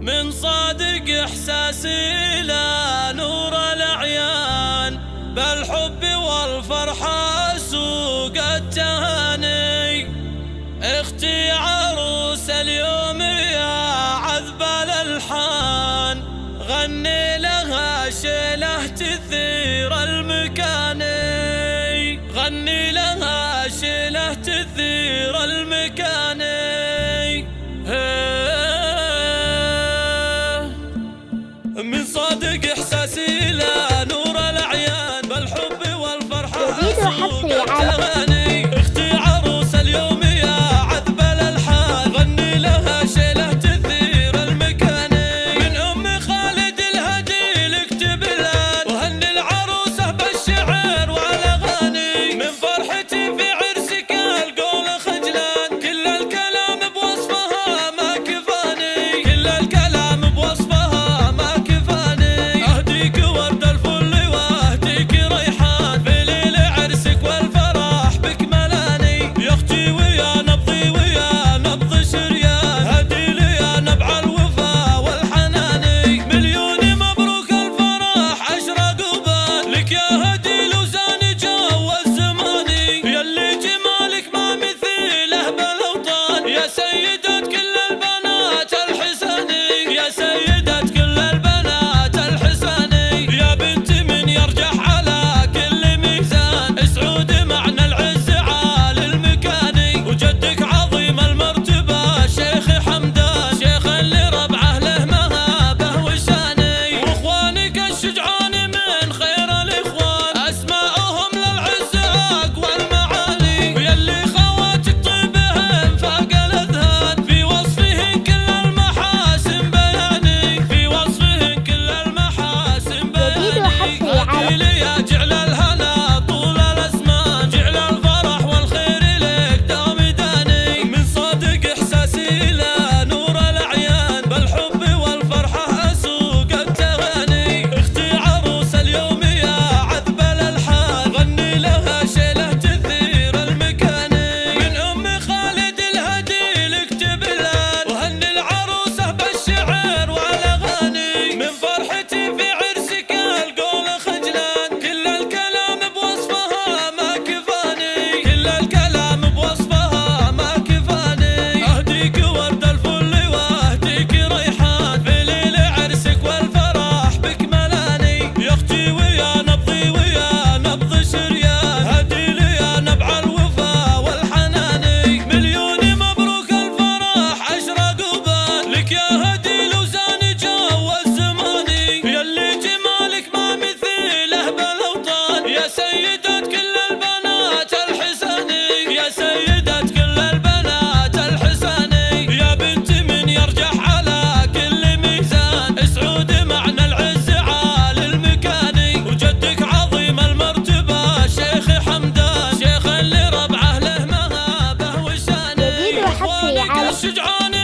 من صادق إحساسي لا نور الأعيان، بالحب والفرحة سوق التهاني. اختي عروس اليوم يا عذب الألحان، غني لها شيله تثير المكاني، غني لها شيله تثير المكاني. من صادق إحساسي لا نور الأعيان، بالحب والفرحة سوق التهاني. اختي عروس اليوم يا عذب الألحان، غني لها شيله تثير المكاني. من أم خالد الهدي لكتب الآن، وهني العروسة بالشعر والأغاني. من فرحتي في عرسك القول خجلان، كل الكلام بوصفها ما كفاني، كل الكلام بوصفها ما كفاني. أهديك ورد الفل وأهديك ريحان، في ليل عرسك والفرح بك ملاني. يا أختي ويا نبضي ويا نبض شريان، هدي لي يا نبع الوفا والحناني. مليون مبروك الفرح أشرق وبان، لك يا هدي لوزان جو الزماني. يلي جمالك ما مثيله بالأوطان، يا سيدة كل البنات الحساني، يا سيدة كل البنات الحساني. يا بنت من يرجح على كل ميزان، اسعود معنى العز عالي المكاني. وجدك عظيم المرتبة شيخ حمدان، شيخ اللي ربعه له مهابه وشاني. واخوانك الشجعان من خير الاخوان، اسماءهم للعز اقوى المعاني. ويلي خواتك طيبهم فاق الاذهان، في وصفهن كل المحاسن بياني، في وصفهن كل المحاسن بياني. هدي لي يا جعل الهنا طول الازمان، جعل الفرح والخير لك دوم داني. من صادق احساسي لا نور الاعيان، بالحب والفرحه اسوق التغاني. اختي عروس اليوم يا عذب الالحان، غني لها شيله تثير المكاني. من ام خالد الهدي لكتب الان، وهني العروسه بالشعر والاغاني. من فرحتي في عرسك القول خجلان، كل الكلام بوصفها ما كفاني، كل الكلام بوصفها ما كفاني. اهديك ورد الفل واهديك ريحان، في ليل عرسك والفرح بك ملاني. يا اختي ويا نبضي ويا نبض شريان، هدي لي يا نبع الوفا والحناني. مليون مبروك الفرح اشرق وبان، لك يا هدي لوزان جو الزماني. يلي جمالك ما مثيله بالاوطان، يا سيدة كل البنات الحساني، يا سيدة كل البنات الحساني. يا بنت من يرجح على كل ميزان، اسعود معنى العز عالي المكاني. وجدك عظيم المرتبة شيخ حمدان، شيخ اللي ربعه له مهابه وشاني. واخوانك الشجعان